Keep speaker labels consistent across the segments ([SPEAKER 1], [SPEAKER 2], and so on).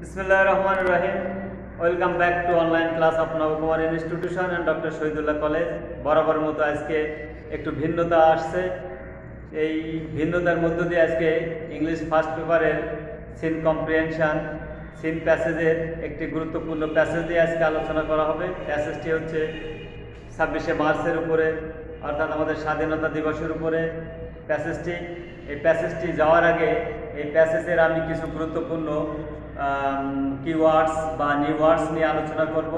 [SPEAKER 1] Bismillah Rahman Rahim. Welcome back to online class of Navakumar Institution and Dr. Shahidullah College. বরাবর মতো আজকে একটু ভিন্নতা আসছে। এই ভিন্নতার মধ্য দিয়ে আজকে ইংলিশ ফার্স্ট পেপারের সিন কম্প্রিহেনশন সিন প্যাসেজের একটি গুরুত্বপূর্ণ প্যাসেজ দিয়ে আজকে আলোচনা করা হবে। প্যাসেজটি হচ্ছে 26শে মার্চের উপরে, অর্থাৎ আমাদের স্বাধীনতা দিবসের উপরে প্যাসেজটি। এই প্যাসেজটি যাওয়ার আগে এই প্যাসেজের আমি কিছু গুরুত্বপূর্ণ কিওয়ার্ডস বা নিউ ওয়ার্ডস নিয়ে আলোচনা করব।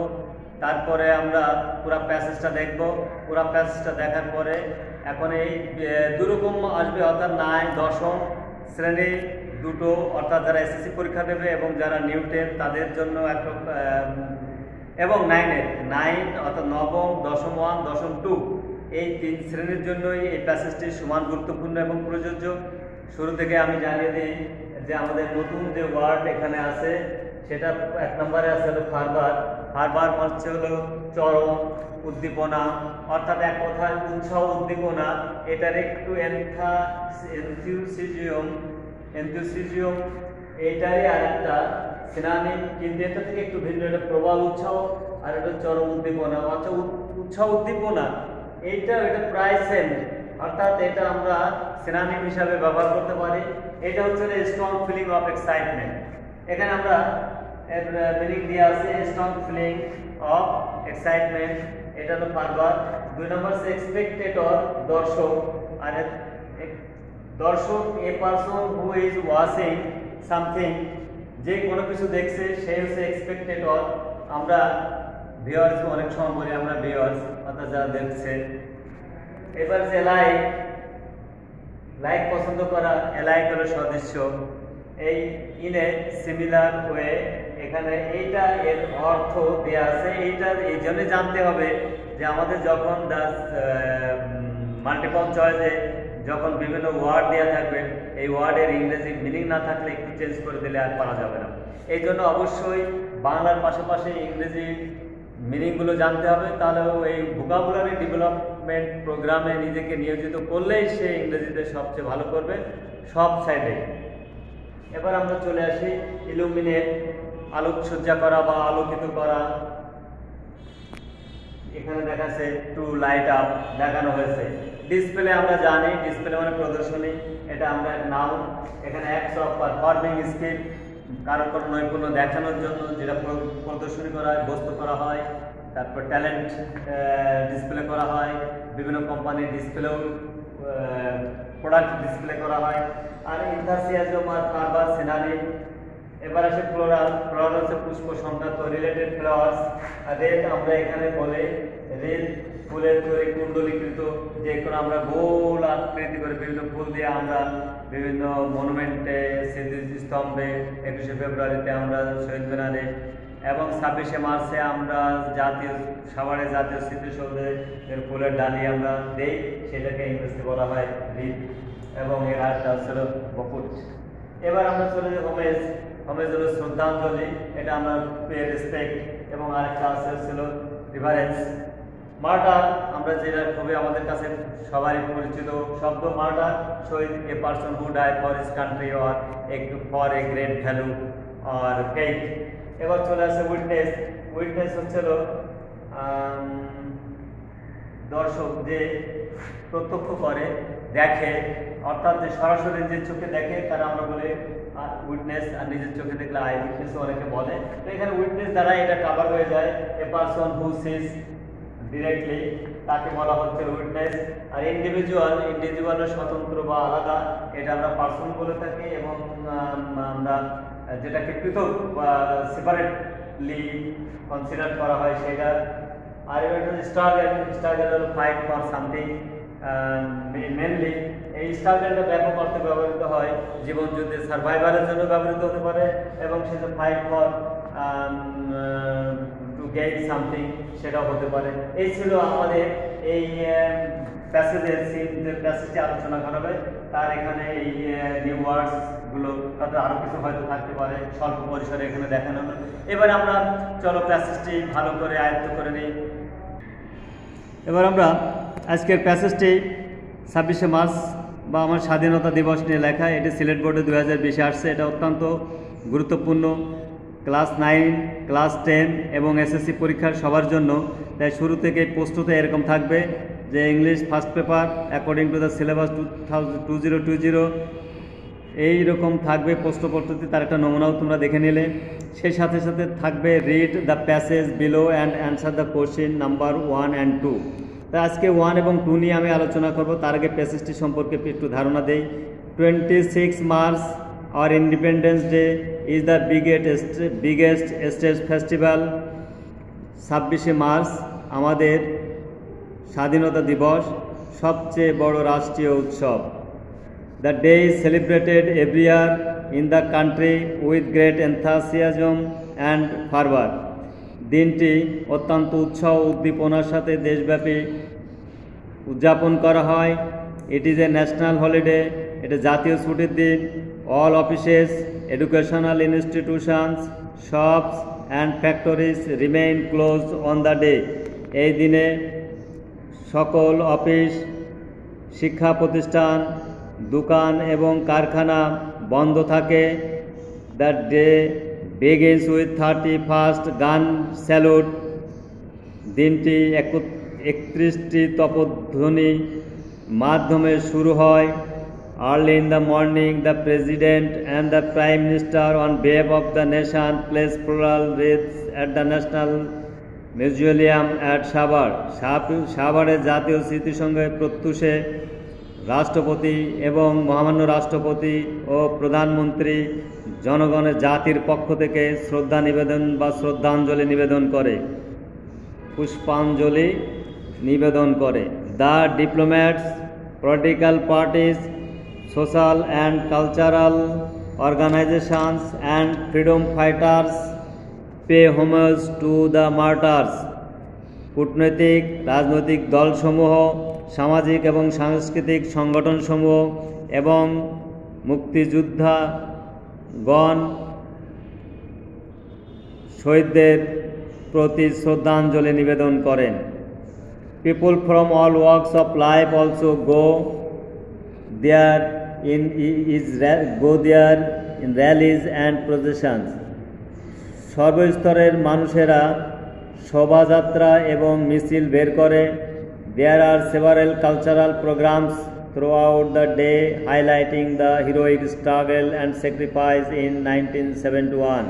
[SPEAKER 1] তারপরে আমরা পুরো প্যাসেজটা দেখব। পুরো প্যাসেজটা দেখার পরে এখন এই দুরকম আসবে, অর্থাৎ 9, 10ম শ্রেণী দুটো, অর্থাৎ যারা এসএসসি পরীক্ষা দেবে এবং যারা নিউ 10 তাদের জন্য একটা, এবং 9 অর্থাৎ 9ম, 10ম 1, 10ম 2 এই 3 শ্রেণীর জন্যই এই প্যাসেজটি সমান গুরুত্বপূর্ণ এবং প্রযোজ্য। শুরু থেকে আমি জানিয়ে দিই যে আমাদের নতুন যে ওয়ার্ড এখানে আছে সেটা 1 নম্বরে আছে হলো ফারবার। ফারবার হচ্ছে হলো চরম উদ্দীপনা, অর্থাৎ এক কথায় উৎসাহ উদ্দীপনা। এটার একটু এনথুসিয়াজম এইটারই আর একটা সিনোনিম, কিন্তু এটা থেকে একটু ভিন্ন। এটা প্রবল উৎসাহ আর এটা চরম উদ্দীপনা। আচ্ছা, উৎসাহ উদ্দীপনা এটা প্রায় সেম, অর্থাৎ এটা আমরা সিনোনিম হিসাবে ব্যবহার করতে পারি। এটা হচ্ছে স্ট্রং ফিলিং অফ এক্সাইটমেন্ট। এখানে আমরা এর মিনিং দিয়ে আছে স্ট্রং ফিলিং অফ এক্সাইটমেন্ট, এটা হলো ফারবার। 2 নম্বর স্পেক্টেটর দর্শক, আর দর্শক এ person who is watching something, যে কোনো কিছু দেখছে সে হচ্ছে স্পেক্টেটর। আমরা ভিউয়ার্স অনেক সময় বলি আমরা ভিউয়ার্স, অর্থাৎ যারা দেখছে। এবার যে লাইক পছন্দ করা, লাইক হলো সদস্য। এই ইন এ সিমিলার ওয়ে, এখানে এইটা এর অর্থ দেয়া আছে। এইটা এই জন্য জানতে হবে যে আমাদের যখন মাল্টিপল চয়েসে যখন বিভিন্ন ওয়ার্ড দেওয়া থাকবে, এই ওয়ার্ডের ইংরেজি মিনিং না থাকলে একটু চেঞ্জ করে দিলে আর পারা যাবে না। এই জন্য অবশ্যই বাংলার পাশাপাশি ইংরেজি মিনিংগুলো জানতে হবে। তাহলে এই ভোকাবুলারি ডেভেলপমেন্ট প্রোগ্রামে নিজেকে নিয়োজিত করলেই সে ইংরেজিতে সবচেয়ে ভালো করবে সব সাইডে। এবার আমরা চলে আসি ইলুমিনেট, আলোকসজ্জা করা বা আলোকিত করা। এখানে দেখাচ্ছে টু লাইট আপ, দেখানো হয়েছে। ডিসপ্লে আমরা জানি, ডিসপ্লে মানে প্রদর্শনী, এটা আমরা নাউন। এখানে অ্যাক্টস অফ পারফর্মিং স্কিল, কারো কোনো নৈপুণ্য দেখানোর জন্য যেটা প্রদর্শনী করা হয়, বস্তু করা হয়। তারপর ট্যালেন্ট ডিসপ্লে করা হয়, বিভিন্ন কোম্পানির ডিসপ্লেও প্রোডাক্ট ডিসপ্লে করা হয়। আর ইনথাসিয়াজম আর ফারবার সিনোনিম। এবার আসে ফ্লোরাল। ফ্লোরাল হচ্ছে পুষ্প সংখ্যা, তো রিলেটেড ফ্লাওয়ার্স। রেড আমরা এখানে বলে রেড ফুলের তৈরি কুণ্ডলীকৃত, যে কোনো আমরা গোল আকৃতি করে বিভিন্ন ফুল দিয়ে আমরা বিভিন্ন মনুমেন্টে, স্মৃতিস্তম্ভে, 21শে ফেব্রুয়ারিতে আমরা শহীদ মিনারে এবং 26শে মার্চে আমরা সাভারে জাতীয় স্মৃতিসৌধে ফুলের ডালি আমরা দেই, সেটাকে ইংরেজিতে বলা হয় রিড, এবং এর আরেকটা হচ্ছিল বকুট। এবার আমরা চলে যাই হোমেজ। হোমেজ হলো শ্রদ্ধাঞ্জলি, এটা আমরা পে রেসপেক্ট, এবং আরেকটা হচ্ছিল রিভারেন্স। মার্টার আমরা যেটা খুবই আমাদের কাছে সবারই পরিচিত শব্দ, মার্টার শহীদ, a person who die for his country or for a great value or faith. এবার চলে আসে উইটনেস। উইটনেস হচ্ছিল দর্শক, যে প্রত্যক্ষ করে, দেখে, অর্থাৎ যে সরাসরি যে চোখে দেখে তারা আমরা বলে উইটনেস, আর নিজের চোখে দেখলে আই উইটনেস অনেকে বলে। তো এখানে উইটনেস দ্বারা এটা কভার হয়ে যায়। এ পারসন হু সিজ ডিরেক্টলি, তাকে বলা হচ্ছে উইটনেস। আর ইন্ডিভিজুয়াল স্বতন্ত্র বা আলাদা, এটা আমরা পার্সন বলে থাকি, এবং আমরা যেটাকে পৃথক বা সেপারেটলি কনসিডার করা হয় সেটা। আর এটা স্ট্রাগল হলো ফাইট ফর সামথিং। মেনলি এই স্ট্রাগলটা ব্যাপক অর্থে ব্যবহৃত হয়, জীবন যুদ্ধে সার্ভাইভারের জন্য ব্যবহৃত হতে পারে, এবং সেটা fight for to gain something সেটাও হতে পারে। এই ছিল আমাদের এই প্যাসেজের যে প্যাসেজটি আলোচনা করা হবে তার এখানে এই নিউ ওয়ার্ডসগুলো, তাতে আরও কিছু হয়তো থাকতে পারে, স্বল্প পরিসরে এখানে দেখানো হবে। এবার আমরা চলো প্যাসেজটি ভালো করে আয়ত্ত করে নিই। এবার আমরা আজকের প্যাসেজটি 26শে মার্চ বা আমার স্বাধীনতা দিবস নিয়ে লেখা। এটি সিলেট বোর্ডে 2020-এ আসছে। এটা অত্যন্ত গুরুত্বপূর্ণ ক্লাস 9, ক্লাস 10 এবং এসএসসি পরীক্ষার সবার জন্য। তাই শুরু থেকে প্রস্তুতি এরকম থাকবে যে English first paper according to the syllabus 2020 এইরকম থাকবে প্রশ্ন পদ্ধতি, তার একটা নমুনাও তোমরা দেখে নিলে। সেই সাথে সাথে থাকবে read the passage below and answer the question number 1 and 2। তাই আজকে 1 এবং 2 নিয়ে আমি আলোচনা করব। তার আগে প্যাসেজটি সম্পর্কে একটু ধারণা দেই। 26 March our Independence Day is the biggest state festival। 26শে মার্চ আমাদের স্বাধীনতা দিবস, সবচেয়ে বড় রাষ্ট্রীয় উৎসব। The day is celebrated every year in the country with great enthusiasm and fervor। দিনটি অত্যন্ত উৎসাহ উদ্দীপনার সাথে দেশব্যাপী উদযাপন করা হয়। It is a national holiday, এটা জাতীয় ছুটির দিন। All offices, educational institutions, shops and factories remain close on the day. এই দিনে সকল অফিস, শিক্ষা প্রতিষ্ঠান, দোকান এবং কারখানা বন্ধ থাকে। The day begins with 31st গান স্যালুট। দিনটি 31টি তপধ্বনি মাধ্যমে শুরু হয়। Early in the morning, the President and the Prime Minister on behalf of the nation place floral wreaths at the National Mausoleum at Sabar। সাভারের জাতীয় স্মৃতিসংগ্রহে প্রত্যুষে রাষ্ট্রপতি এবং মহামান্য রাষ্ট্রপতি ও প্রধানমন্ত্রী জনগণের জাতির পক্ষ থেকে শ্রদ্ধা নিবেদন বা শ্রদ্ধাঞ্জলি নিবেদন করে, পুষ্পাঞ্জলি নিবেদন করে। The diplomats, political parties, social and cultural organizations and freedom fighters pay homage to the martyrs। কূটনৈতিক রাজনৈতিক দলসমূহ, সামাজিক এবং সাংস্কৃতিক সংগঠনসমূহ এবং মুক্তিযোদ্ধাগণ শহীদদের প্রতি শ্রদ্ধাঞ্জলি নিবেদন করেন। People from all walks of life also go there in rallies and processions। সর্বস্তরের মানুষেরা শোভাযাত্রা এবং মিছিল বের করে। There are several cultural programs throughout the day highlighting the heroic struggle and sacrifice in 1971।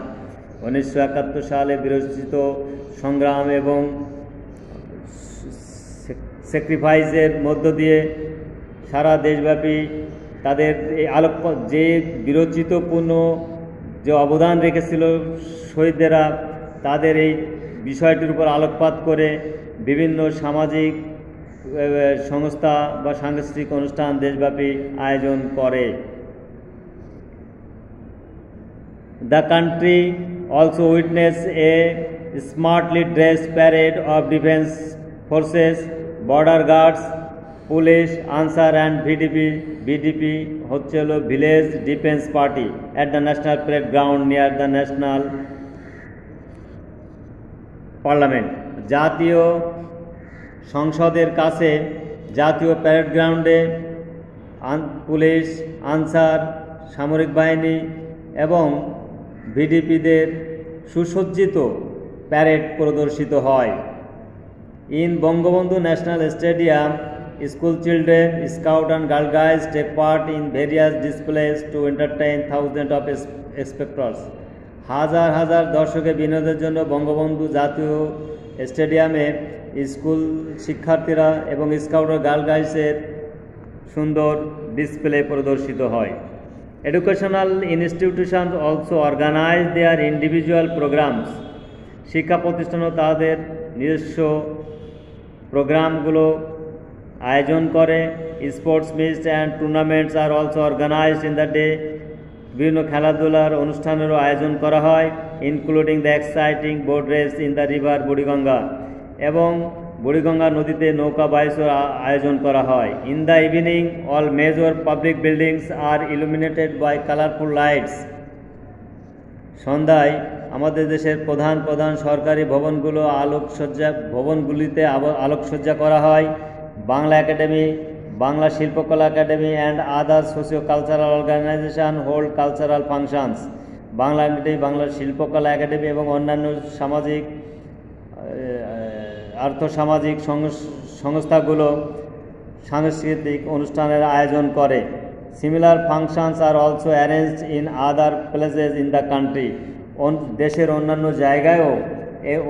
[SPEAKER 1] 1971 সালে বিরচিত সংগ্রাম এবং স্যাক্রিফাইসের মধ্য দিয়ে সারা দেশব্যাপী তাদের এই আলোকপাত, যে বিরচিতপূর্ণ যে অবদান রেখেছিল শহীদরা, তাদের এই বিষয়টির উপর আলোকপাত করে বিভিন্ন সামাজিক সংস্থা বা সাংস্কৃতিক অনুষ্ঠান দেশব্যাপী আয়োজন করে। The country also witness A smartly dressed parade of defence forces, border guards, police, answer and VDP হচ্ছে হলো village defence party at the national parade ground near the national parliament. জাতীয় সংসদের কাছে জাতীয় প্যারেড গ্রাউন্ডে পুলিশ, আনসার, সামরিক বাহিনী এবং ভিডিপিদের সুসজ্জিত প্যারেড প্রদর্শিত হয়। In Bangabandhu National stadium, school children, scout and girl guides take part in various displays to entertain thousands of spectators। হাজার হাজার দর্শকের বিনোদনের জন্য বঙ্গবন্ধু জাতীয় স্টেডিয়ামে স্কুল শিক্ষার্থীরা এবং স্কাউট ও গার্ল গাইডসের সুন্দর ডিসপ্লে প্রদর্শিত হয়। Educational institution also organise their individual programmes. শিক্ষা প্রতিষ্ঠানও তাদের নিজস্ব প্রোগ্রামগুলো আয়োজন করে। Sports meets and tournaments are also organised in the day. বিভিন্ন খেলাধুলার অনুষ্ঠানেরও আয়োজন করা হয়, including the exciting boat race in the river Buriganga, এবং বুড়িগঙ্গা নদীতে নৌকা বাইচের আয়োজন করা হয়। In the evening all major public buildings are illuminated by colourful lights. সন্ধ্যায় আমাদের দেশের প্রধান প্রধান সরকারি ভবনগুলিতে আলোকসজ্জা করা হয়। Bangla Academy, Bangla Shilpakala Academy and other socio cultural organisation hold cultural functions. Bangla Academy, বাংলার শিল্পকলা একাডেমি এবং অন্যান্য সামাজিক আর্থসামাজিক সংস্থাগুলো সাংস্কৃতিক অনুষ্ঠানের আয়োজন করে। Similar functions are also arranged in other places in the country. দেশের অন্যান্য জায়গায়ও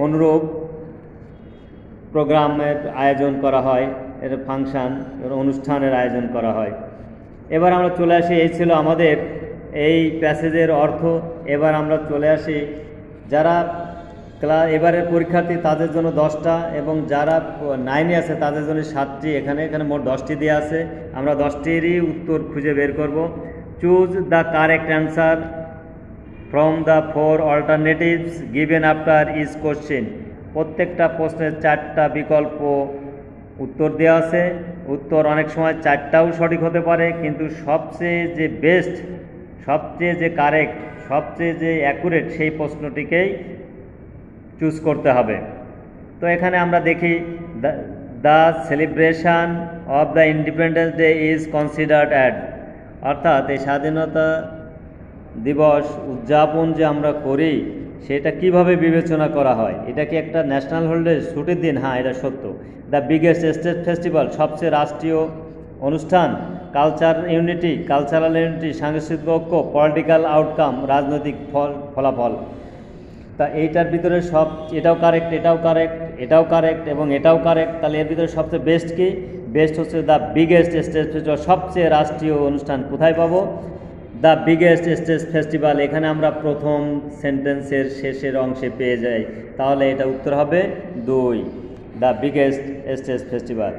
[SPEAKER 1] অনুরূপ প্রোগ্রামের আয়োজন করা হয়, এর ফাংশন অনুষ্ঠানের আয়োজন করা হয়। এবার আমরা চলে আসি, এই ছিল আমাদের এই প্যাসেজের অর্থ। এবার আমরা চলে আসি যারা এবারের পরীক্ষার্থী তাদের জন্য 10টা এবং যারা 9-এ আছে তাদের জন্য 7টি। এখানে মোট 10টি দেওয়া আছে, আমরা 10টিরই উত্তর খুঁজে বের করব। Choose the correct answer from the 4 alternatives given after each question. প্রত্যেকটা প্রশ্নের 4টা বিকল্প উত্তর দেওয়া আছে। উত্তর অনেক সময় 4টাও সঠিক হতে পারে, কিন্তু সবচেয়ে যে বেস্ট, সবচেয়ে যে কারেক্ট, সবচেয়ে যে অ্যাকুরেট সেই প্রশ্নটিকেই চুজ করতে হবে। তো এখানে আমরা দেখি the celebration of the Independence Day is considered at, অর্থাৎ এই স্বাধীনতা দিবস উদযাপন যে আমরা করি সেটা কিভাবে বিবেচনা করা হয়। এটা কি একটা ন্যাশনাল হলিডে, ছুটির দিন? হ্যাঁ, এটা সত্য। দ্য বিগেস্ট স্টেট ফেস্টিভ্যাল, সবচেয়ে রাষ্ট্রীয় অনুষ্ঠান। কালচারাল ইউনিটি, সাংস্কৃতিক ঐক্য। পলিটিক্যাল আউটকাম, রাজনৈতিক ফলাফল। তা এইটার ভিতরে সব, এটাও কারেক্ট, এটাও কারেক্ট, এটাও কারেক্ট এবং এটাও কারেক্ট। তাহলে এর ভিতরে সবচেয়ে বেস্ট কি? বেস্ট হচ্ছে দ্য বিগেস্ট স্টেট ফেস্টিভ্যাল, সবচেয়ে রাষ্ট্রীয় অনুষ্ঠান। কোথায় পাবো? The biggest state festival. এখানে আমরা প্রথম সেন্টেন্সের শেষের অংশে পেয়ে যাই, তাহলে এটা উত্তর হবে 2, the biggest state festival.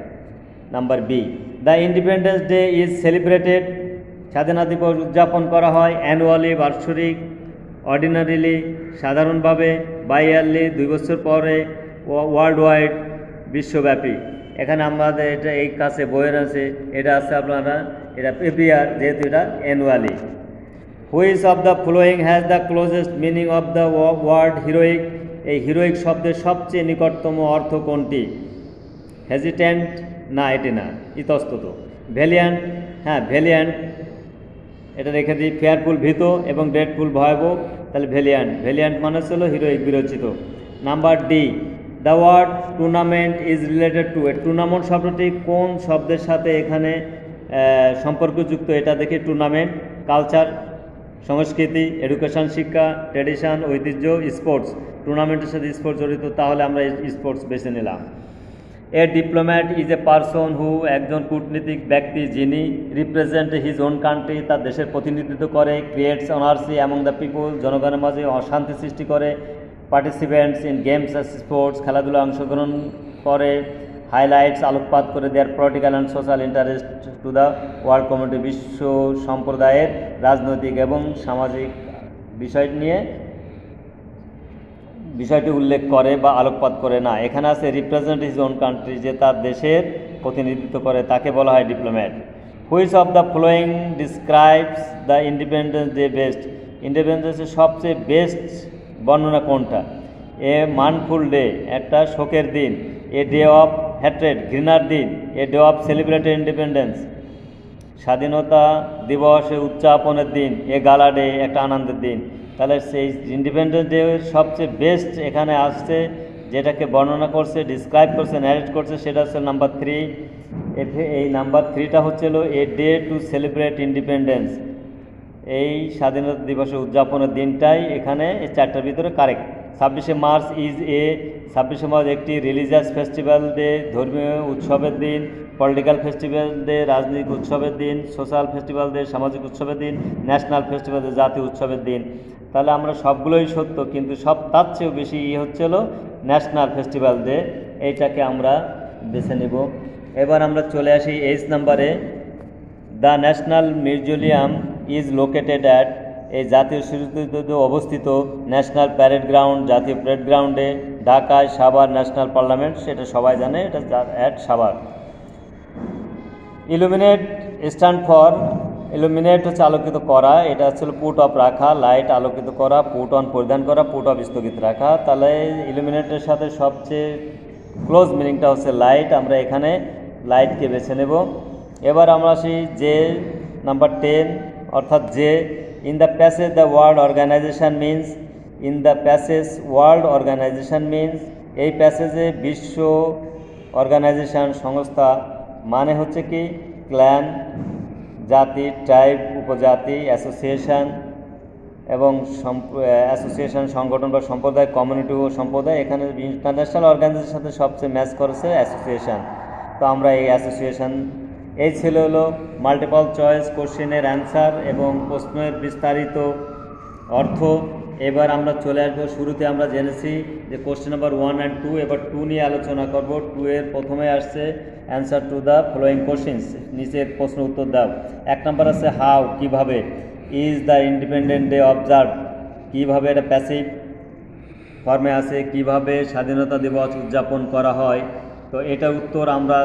[SPEAKER 1] Number B, the Independence Day is celebrated, স্বাধীনতা দিবস উদযাপন করা হয়। অ্যানুয়ালি, বার্ষিক। অর্ডিনারিলি, সাধারণভাবে। বাইয়ারলি, 2 বছর পরে। ওয়ার্ল্ড ওয়াইড, বিশ্বব্যাপী। এখানে আমাদের এটা এই কাছে বইয়ের আছে, এটা আছে আপনারা, এটা এভিয়ার, যেহেতু এটা annually. Which of the following has the closest meaning of the word heroic, এই হিরোইক শব্দের সবচেয়ে নিকটতম অর্থ কোনটি? হেজিট্যান্ট, না এটি না, ইতস্তত। ভ্যালিয়ান্ট, হ্যাঁ ভ্যালিয়ান্ট, এটা রেখে দিই। ফেয়ারফুল, ভীত, এবং ড্রেডফুল, ভয়াবহ। তাহলে ভ্যালিয়ান্ট মানে ছিল হিরোইক, বিরচিত। Number D, the word tournament is related to, tournament শব্দটি কোন শব্দের সাথে এখানে সম্পর্কযুক্ত? এটা দেখি। টুর্নামেন্ট, কালচার, সংস্কৃতি, এডুকেশন, শিক্ষা, ট্র্যাডিশন, ঐতিহ্য, স্পোর্টস। টুর্নামেন্টের সাথে স্পোর্টস জড়িত, তাহলে আমরা স্পোর্টস বেছে নিলাম। A diplomat is a person who, একজন কূটনীতিক ব্যক্তি যিনি রিপ্রেজেন্ট হিজ ওন কান্ট্রি, তার দেশের প্রতিনিধিত্ব করে। Creates anarchy among the people, জনগণের মাঝে অশান্তি সৃষ্টি করে। Participants in games and sports, খেলাধুলায় অংশগ্রহণ করে। হাইলাইটস, আলোকপাত করে their political and social interest to the world community, বিশ্ব সম্প্রদায়ের রাজনৈতিক এবং সামাজিক বিষয়টি উল্লেখ করে বা আলোকপাত করে না। এখানে আছে রিপ্রেজেন্ট হিজ ওন কান্ট্রি, যে তার দেশের প্রতিনিধিত্ব করে, তাকে বলা হয় diplomat. Which of the following describes the Independence Day best, ইন্ডিপেন্ডেন্সের সবচেয়ে বেস্ট বর্ণনা কোনটা? এ মানফুল ডে, একটা শোকের দিন। এ ডে অফ হ্যাট্রেড, ঘৃণার দিন। A day of celebrated independence, স্বাধীনতা দিবসে উদযাপনের দিন। এ গালা ডে, একটা আনন্দের দিন। তাহলে সেই ইন্ডিপেন্ডেন্স ডে সবচেয়ে বেস্ট এখানে আসছে, যেটাকে বর্ণনা করছে, ডিসক্রাইব করছে, ন্যারেট করছে, সেটা হচ্ছে নাম্বার 3। এই নাম্বার 3টা হচ্ছিল a day to celebrate independence, এই স্বাধীনতা দিবসের উদযাপনের দিনটাই এখানে এই 4টার ভিতরে কারেক্ট। 26শে মার্চ ইজ 26শে মার্চ একটি রিলিজিয়াস ফেস্টিভ্যাল ডে, ধর্মীয় উৎসবের দিন। পলিটিক্যাল ফেস্টিভ্যাল ডে, রাজনৈতিক উৎসবের দিন। সোশ্যাল ফেস্টিভ্যাল ডে, সামাজিক উৎসবের দিন। ন্যাশনাল ফেস্টিভ্যাল ডে, জাতীয় উৎসবের দিন। তাহলে আমরা সবগুলোই সত্য, কিন্তু তার চেয়েও বেশি হচ্ছিল ন্যাশনাল ফেস্টিভ্যাল ডে, এইটাকে আমরা বেছে নেব। এবার আমরা চলে আসি 8 নম্বরে। The national museum is located at, এই জাতীয় স্মৃতিতে অবস্থিত। ন্যাশনাল প্যারেড গ্রাউন্ড, জাতীয় প্যারেড গ্রাউন্ডে। ঢাকায়। সাভার ন্যাশনাল পার্লামেন্ট, সেটা সবাই জানে, এটা at Savar. Illuminate stand for, illuminate হচ্ছে আলোকিত করা, এটা হচ্ছে পুট অফ রাখা। লাইট, আলোকিত করা। পুট অন, পরিধান করা। পুট অফ, স্থগিত রাখা। তাহলে ইলুমিনেটের সাথে সবচেয়ে ক্লোজ মিনিংটা হচ্ছে লাইট, আমরা এখানে লাইটকে বেছে নেব। এবার আমরা আসি যে নাম্বার 10, অর্থাৎ যে In the passage the word organization means, in the passage world organization means, এই প্যাসেজে বিশ্ব অর্গানাইজেশন সংস্থা মানে হচ্ছে কি ক্ল্যান, জাতি, ট্রাইব, উপজাতি, অ্যাসোসিয়েশন এবং অ্যাসোসিয়েশন সংগঠন বা সম্প্রদায়, কমিউনিটি ও সম্প্রদায়। এখানে ইন্টারন্যাশনাল অর্গানাইজেশনের সাথে সবচেয়ে ম্যাচ করেছে অ্যাসোসিয়েশন। তো আমরা এই অ্যাসোসিয়েশন, এই ছিল হলো মাল্টিপল চয়েস কোশ্চেনের অ্যান্সার এবং প্রশ্নের বিস্তারিত অর্থ। এবার আমরা চলে আসবো, শুরুতে আমরা জেনেছি যে কোশ্চেন নাম্বার 1 and 2, এবার 2 নিয়ে আলোচনা করব। 2 এর প্রথমে আসছে answer to the following questions, নিচের প্রশ্ন উত্তর দাও। 1 নম্বর আছে হাউ, কিভাবে। Is the Independent Day observe, কিভাবে, এটা প্যাসিভ ফর্মে আছে। কিভাবে স্বাধীনতা দিবস উদযাপন করা হয়, তো এটা উত্তর আমরা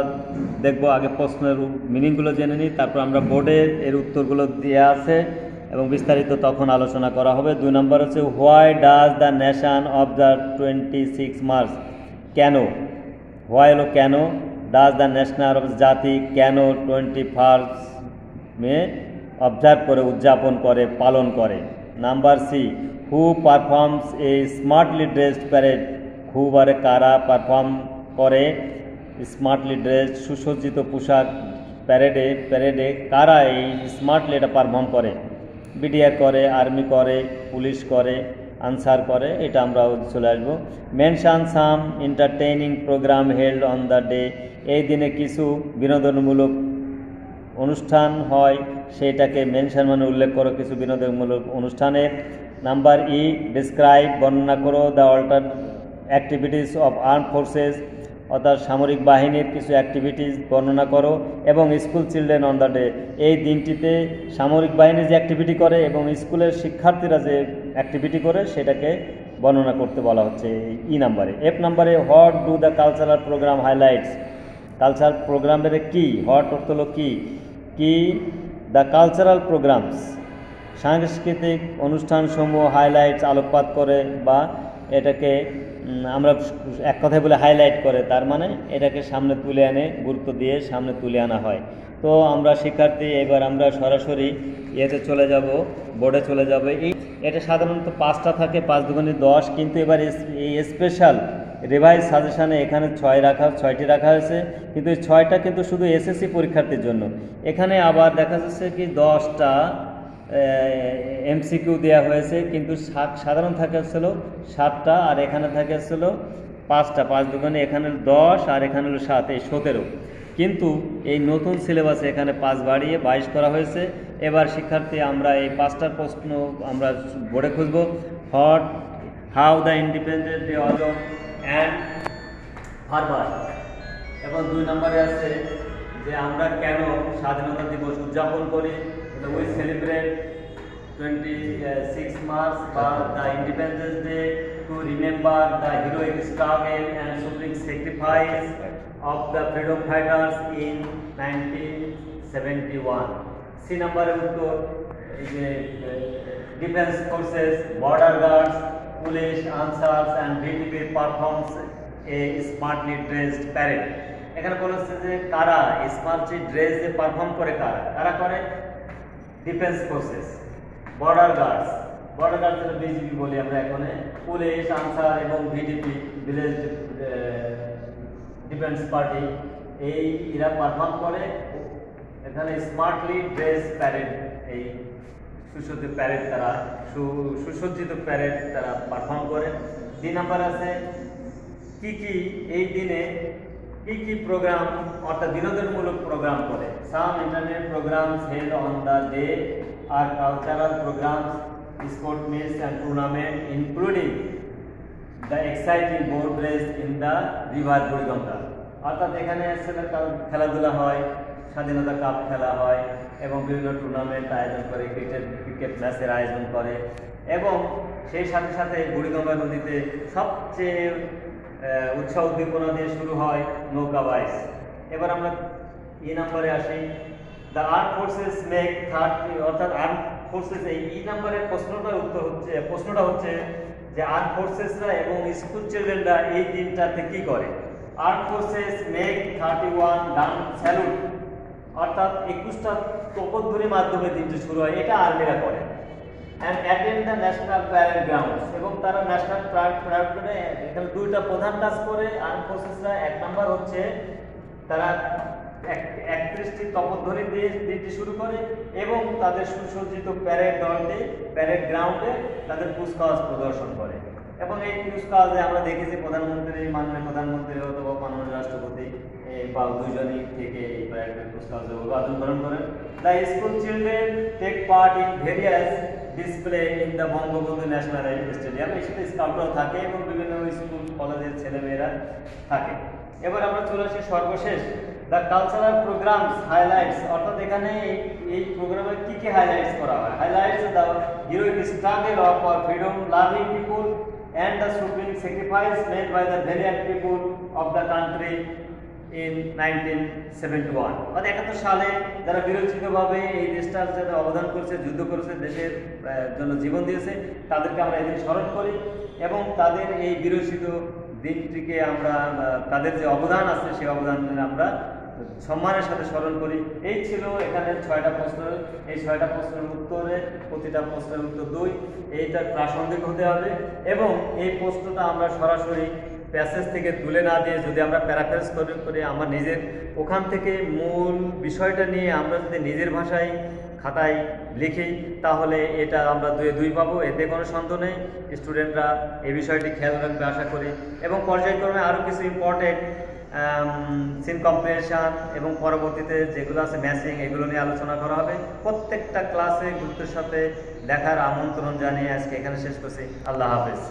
[SPEAKER 1] দেখব। আগে প্রশ্নের মিনিংগুলো জেনে নিই, তারপর আমরা বোর্ডে এর উত্তরগুলো দেওয়া আছে এবং বিস্তারিত তখন আলোচনা করা হবে। 2 নম্বর হচ্ছে why does the nation observe 26 March, কেন। হোয়াই হলো কেন, ডাজ দ্য ন্যাশনাল জাতি কেন 21 মে অবজার্ভ করে, উদযাপন করে, পালন করে। Number C, who performs a smartly dressed parade, হু বারে কারা পারফর্ম করে স্মার্টলি ড্রেসড সুসজ্জিত পোশাক প্যারেডে কারা এই স্মার্টলি এটা পারফর্ম করে। বিডিআর করে, আর্মি করে, পুলিশ করে, আনসার করে, এটা আমরা চলে আসবো। Mention some entertaining programme held on the day, এই দিনে কিছু বিনোদনমূলক অনুষ্ঠান হয়, সেটাকে মেনশন মানে উল্লেখ করো কিছু বিনোদনমূলক অনুষ্ঠানের। নাম্বার ই, ডিসক্রাইব বর্ণনা করো the alter activities of arm forces, অর্থাৎ সামরিক বাহিনীর কিছু অ্যাক্টিভিটিস বর্ণনা করো। এবং school children on the day, এই দিনটিতে সামরিক বাহিনী যে অ্যাক্টিভিটি করে এবং স্কুলের শিক্ষার্থীরা যে অ্যাক্টিভিটি করে সেটাকে বর্ণনা করতে বলা হচ্ছে ই নাম্বারে। এফ নাম্বারে what do the cultural programme highlights, culture প্রোগ্রামের কি, হোয়াট অর্থ হলো কি, কি দ্য কালচারাল প্রোগ্রামস সাংস্কৃতিক অনুষ্ঠানসমূহ হাইলাইটস আলোকপাত করে, বা এটাকে আমরা এক কথায় বলে হাইলাইট করে, তার মানে এটাকে সামনে তুলে আনে, গুরুত্ব দিয়ে সামনে তুলে আনা হয়। তো আমরা শিক্ষার্থী এবার আমরা সরাসরি ইয়েতে চলে যাব, বোর্ডে চলে যাব। এটা সাধারণত 5টা থাকে, 5 দুগুণে 10, কিন্তু এবার এই স্পেশাল রিভাইজ সাজেশানে এখানে 6টি রাখা হয়েছে, কিন্তু এই 6টা কিন্তু শুধু এসএসসি পরীক্ষার্থীর জন্য। এখানে আবার দেখা যাচ্ছে কি 10টা এমসিকিউ দেওয়া হয়েছে, কিন্তু সাধারণ থাকে হচ্ছিল 7টা, আর এখানে থাকে হচ্ছিল 5টা, 5 দুগুণে এখানে 10 আর এখানে হলো 7, এই 17। কিন্তু এই নতুন সিলেবাসে এখানে 5 বাড়িয়ে 22 করা হয়েছে। এবার শিক্ষার্থী আমরা এই 5টার প্রশ্ন আমরা বোর্ডে খুঁজব। How the Independent Day observe and verbal, এবং 2 নম্বরে আছে যে আমরা কেন স্বাধীনতা দিবস উদযাপন করি, উই সেলিব্রেট 26 March বা the Independence Day to remember the heroic struggle and supreme sacrifice of the freedom fighters in 1971. C নম্বরের উত্তর এই যে defence forces, border guards, police, Ansars and VDP performs a smartly dressed parade. এখানে বলেছে যে কারা smartly dress যে perform করে, কারা করে, defence forces, border guards BGB বলি আমরা এখানে, পুলিশ, আনসার এবং ভিটিপি ভিলেজ ডিফেন্স পার্টি, এই এরা পারফর্ম করে এখানে স্মার্টলি ড্রেস প্যারেড, এই সুসজ্জিত প্যারেড তারা সুসজ্জিত প্যারেড তারা পারফর্ম করে। 2 নম্বর আছে কি এই দিনে কি প্রোগ্রাম অর্থাৎ বিনোদনমূলক প্রোগ্রাম করে। Some internet programmes held on the day আর cultural programmes, sport meets and tournament including the exciting boat race in the river Buriganga. অর্থাৎ এখানে খেলাধুলা হয়, স্বাধীনতা কাপ খেলা হয় এবং বিভিন্ন টুর্নামেন্ট আয়োজন করে, ক্রিকেট ম্যাচের আয়োজন করে, এবং সেই সাথে সাথে বুড়িগঙ্গা নদীতে সবচেয়ে উৎসাহ উদ্দীপনা দিয়ে শুরু হয় নৌকা বাইচ। এবার আমরা ই নম্বরে আসি, দ্য আর্ম ফোর্সেস মেক 30, অর্থাৎ আর্ম ফোর্সেস, এই নম্বরের প্রশ্নটা হচ্ছে যে আর্ম ফোর্সেসরা এবং স্কুল চিলড্রেনরা এই দিনটাতে কি করে। আর্ম ফোর্সেস মেক 31 গান স্যালুট, অর্থাৎ 21টা তোপধ্বনির মাধ্যমে দিনটি শুরু হয়, এটা আর্মিরা করে। And attend the national parade grounds, এবং তারা ন্যাশনাল প্যারেডে এখানে দুইটা প্রধান কাজ করে আর্ম ফোর্সেসরা। এক নাম্বার হচ্ছে তারা 31টি তপধ্বনি দিয়ে দিনটি শুরু করে এবং তাদের সুসজ্জিত প্যারেড দলটি প্যারেড গ্রাউন্ডে তাদের কুচকাওয়াজ প্রদর্শন করে। এবং এই কুচকাওয়াজে আমরা দেখেছি প্রধানমন্ত্রী, মাননীয় প্রধানমন্ত্রী অথবা মাননীয় রাষ্ট্রপতি বা দুইজনই থেকে এই প্যারেডের কুচকাওয়াজে অভিবাদন গ্রহণ করেন। The school children take part in various display in the Bangabandhu National Stadium. এই সাথে স্কাউটরাও থাকে এবং বিভিন্ন স্কুল কলেজের ছেলেমেয়েরা থাকে। এবার আমরা চলে আসি সর্বশেষ দ্য কালচারাল প্রোগ্রামস হাইলাইটস, অর্থাৎ এখানে এই প্রোগ্রামে কি কি হাইলাইটস করা হয়। Highlights the heroic struggle of for freedom loving people and the supreme sacrifice made by the valiant people of the country in 1971। অর্থাৎ 71 সালে যারা বিরোচিতভাবে এই দেশটার জন্য অবদান করেছে, যুদ্ধ করেছে, দেশের জন্য জীবন দিয়েছে, তাদেরকে আমরা এদিন স্মরণ করি এবং তাদের এই বিরোচিত দিনটিকে আমরা তাদের যে অবদান আছে সেই অবদান আমরা সম্মানের সাথে স্মরণ করি। এই ছিল এখানে 6টা প্রশ্ন। এই 6টা প্রশ্নের উত্তরে প্রতিটা প্রশ্নের উত্তর 2, এইটা প্রাসঙ্গিক হতে হবে এবং এই প্রশ্নটা আমরা সরাসরি প্যাসেজ থেকে তুলে না দিয়ে যদি আমরা প্যারাফ্রেজ করে আমার নিজের ওখান থেকে মূল বিষয়টা নিয়ে আমরা যদি নিজের ভাষায় খাতায় লিখি তাহলে এটা আমরা 2-2 পাবো, এতে কোনো সন্দেহ নেই। স্টুডেন্টরা এই বিষয়টি খেয়াল রাখবে আশা করি। এবং পর্যায়ক্রমে আরও কিছু ইম্পর্টেন্ট সিন কম্প্রিহেনশন এবং পরবর্তীতে যেগুলো আছে ম্যাচিং, এগুলো নিয়ে আলোচনা করা হবে। প্রত্যেকটা ক্লাসে গুরুত্বের সাথে দেখার আমন্ত্রণ জানিয়ে আজকে এখানে শেষ করছি। আল্লাহ হাফেজ।